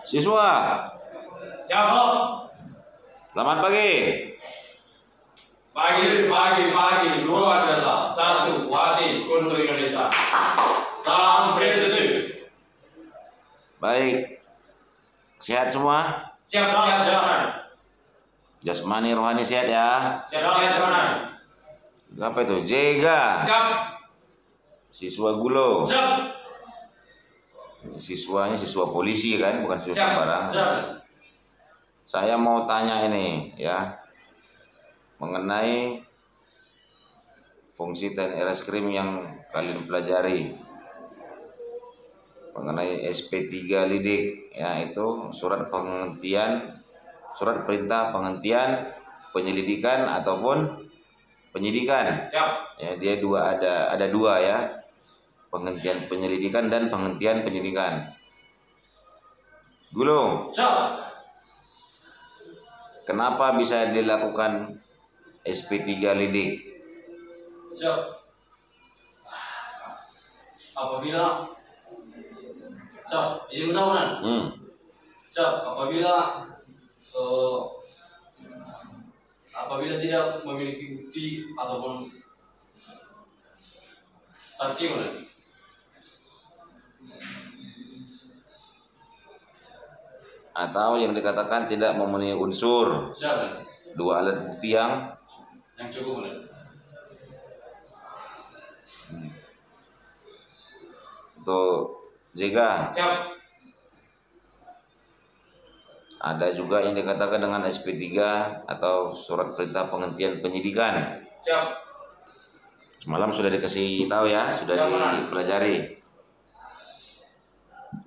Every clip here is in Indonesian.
Siswa, Siap. selamat pagi. Pagi luar biasa. Satu hati untuk Indonesia. Salam prestasi. Baik, sehat semua? Siap. Jasmani rohani sehat ya? Siap. Apa itu? Jega. Siap. Siswa Gulo. Siap. Siswanya siswa polisi kan, bukan siswa sembarangan. Siap. Saya mau tanya ini ya, mengenai fungsi TNI Reskrim yang kalian pelajari, mengenai SP3 Lidik, yaitu surat perintah penghentian penyelidikan ataupun penyidikan. Siap. Ya, dia ada dua ya, penghentian penyelidikan dan penghentian penyidikan. Gulung, Siap. kenapa bisa dilakukan SP3 Lidik? Siap. Apabila izin bertahunan. Siap. Apabila tidak memiliki bukti ataupun saksi mana? Atau yang dikatakan tidak memenuhi unsur Siap. dua alat bukti yang Cukup mana? untuk Zega. Siap. Ada juga yang dikatakan dengan SP3 atau surat perintah penghentian penyidikan. Siap. Semalam sudah dikasih tahu ya, sudah dipelajari.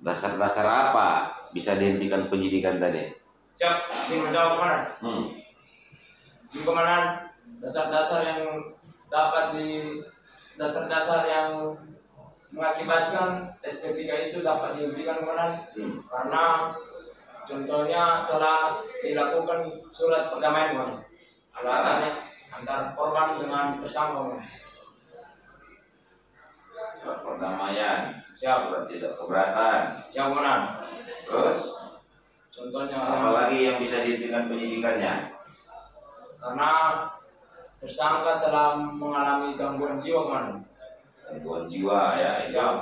Dasar-dasar apa bisa dihentikan penyidikan tadi? Siap. Ini menjawab mana? Di komandan, dasar-dasar yang mengakibatkan SP3 itu dapat dihentikan komandan. Karena contohnya telah dilakukan surat perdamaian komandan. Antara korban dengan tersangka. Surat perdamaian, Siap. surat tidak keberatan. Siap komandan. Terus Contohnya apalagi yang bisa dihentikan penyidikannya? karena tersangka telah mengalami gangguan jiwa komandan. Gangguan jiwa ya, itu Siap.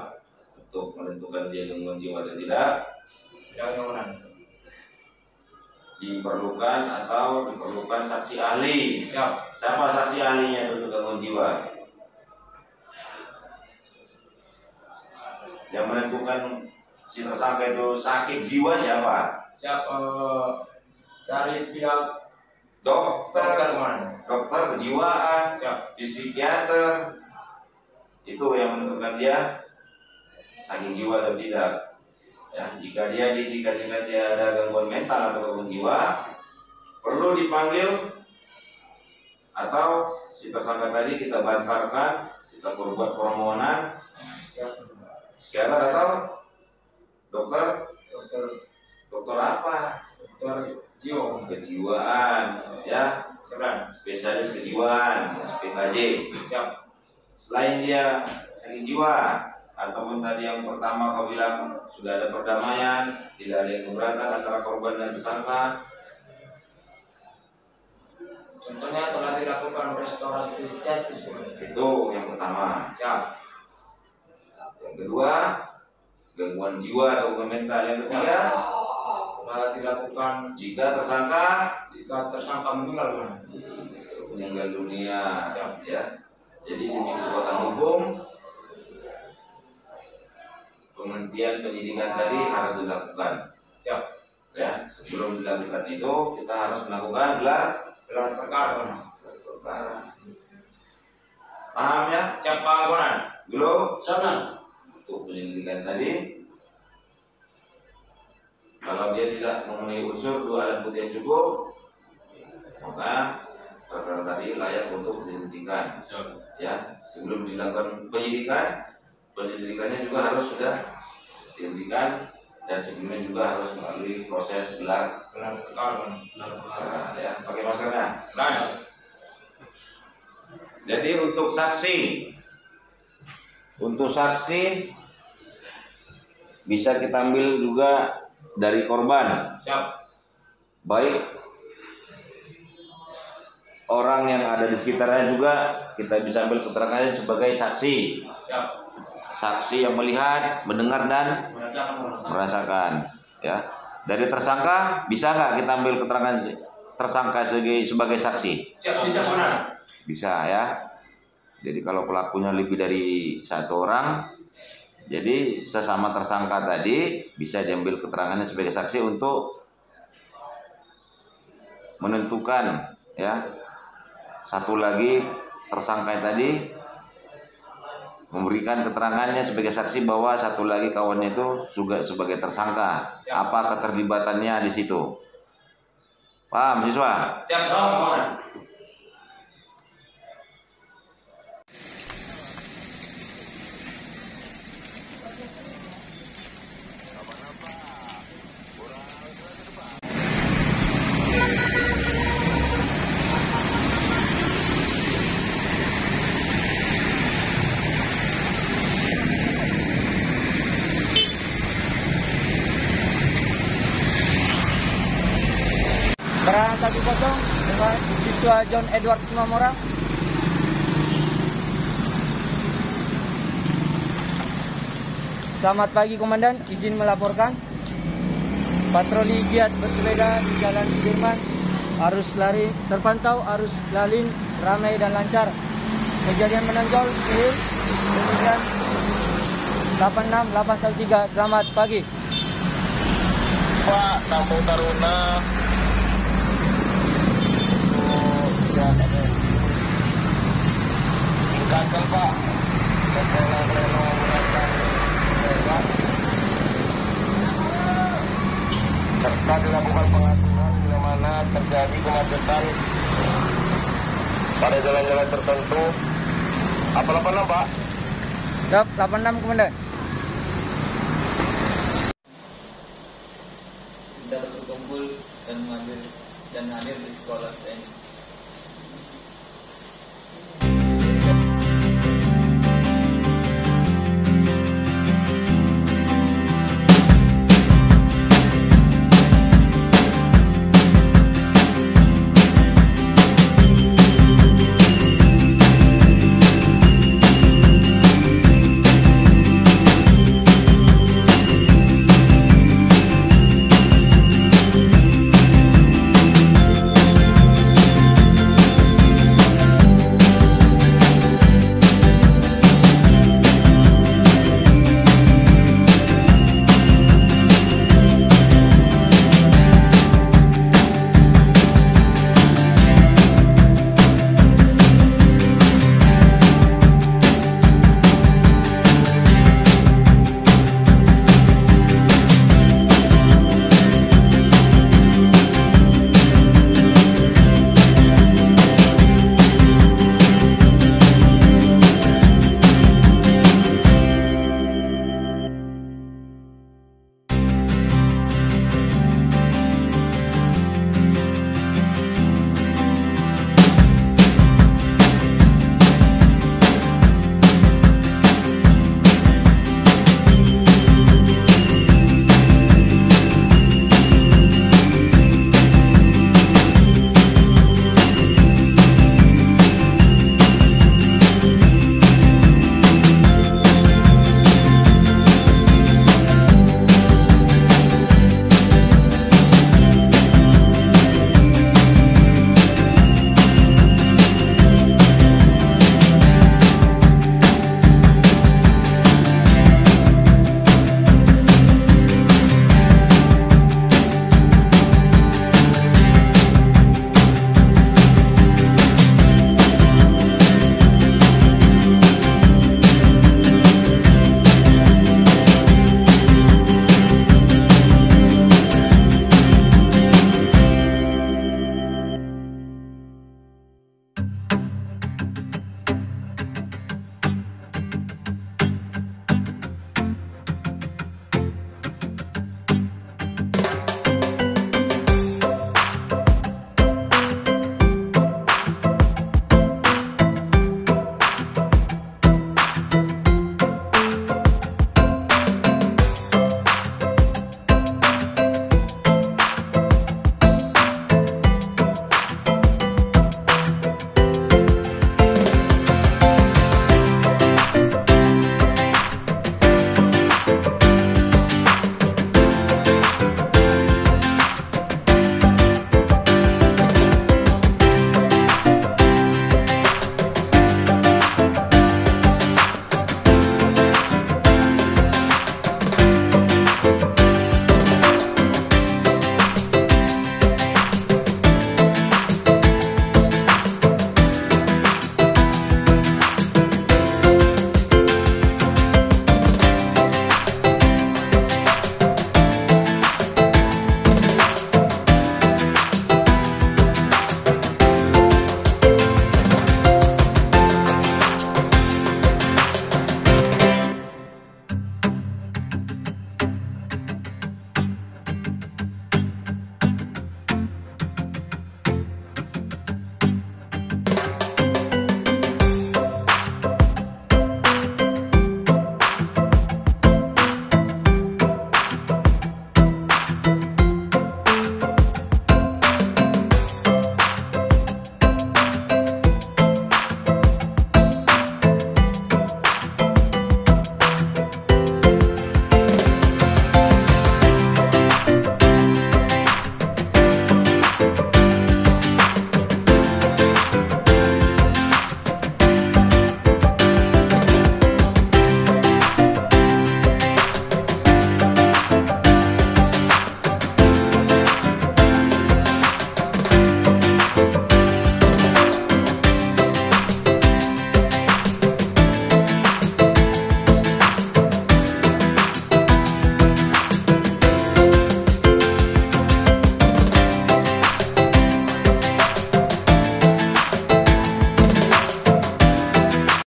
untuk menentukan dia gangguan jiwa atau tidak Siap komandan. diperlukan saksi ahli. Siap. Siapa saksi ahlinya untuk gangguan jiwa? Yang menentukan si tersangka itu sakit jiwa siapa? Siap. Dari pihak Dokter komandan. kejiwaan, Siap. psikiater, itu yang menentukan dia sakit jiwa atau tidak. Ya, jika dia dikasihkan dia ada gangguan mental atau gangguan jiwa, perlu dipanggil atau si tersangka tadi kita bantarkan, kita berbuat permohonan psikiater atau dokter apa? Dokter jiwa. Kejiwaan, ya, Siap. spesialis kejiwaan, SPKJ. Siap. Selain dia sakit jiwa ataupun tadi yang pertama kau bilang sudah ada perdamaian, tidak ada yang keberatan antara korban dan tersangka, Contohnya telah dilakukan restorasi justice. itu yang pertama. Siap. Yang kedua, gangguan jiwa atau gangguan mental. Yang ketiga, Telah dilakukan jika tersangka meninggal. meninggal dunia. Siap. Ya. Jadi demi kekuatan hukum, penghentian penyidikan tadi harus dilakukan. Siap. Ya, sebelum dilakukan itu kita harus melakukan gelar perkara. paham ya? Siap Pak Komandan. Dulu Sana. untuk penyelidikan tadi, kalau dia tidak memenuhi unsur dua alat bukti yang cukup, maka perkara tadi layak untuk dihentikan. Ya, sebelum dilakukan penyelidikannya juga harus sudah dihentikan, dan sebelumnya juga harus melalui proses gelar perkara. ya, pakai maskernya. Baik. Jadi untuk saksi bisa kita ambil juga dari korban. Siap. Baik orang yang ada di sekitarnya juga kita bisa ambil keterangannya sebagai saksi. Siap. Saksi yang melihat, mendengar dan merasakan. Ya. Dari tersangka bisa nggak kita ambil keterangan tersangka sebagai saksi? Siap, bisa Komandan. Bisa ya. Jadi kalau pelakunya lebih dari satu orang, jadi sesama tersangka tadi bisa diambil keterangannya sebagai saksi untuk menentukan ya. Satu lagi tersangka tadi memberikan keterangannya sebagai saksi bahwa satu lagi kawannya itu juga sebagai tersangka. Apa keterlibatannya di situ? Paham, siswa? Siap, Komandan. Peran 1-0 dengan siswa John Edward Sumamora. Selamat pagi Komandan, izin melaporkan patroli giat bersepeda di Jalan Sudirman. Arus lari terpantau, arus lalin ramai dan lancar. Kejadian menonjol sehir kemudian 86813. Selamat pagi. Pak, Kampung Taruna. Tingkatkan Pak. Pleno menggunakan lewat. Serta dilakukan pengaturan bila mana terjadi kemacetan pada jalan-jalan tertentu. Apa 86 Pak? Siap, 86 Komandan. Tidak berkumpul dan hadir di sekolah TNI.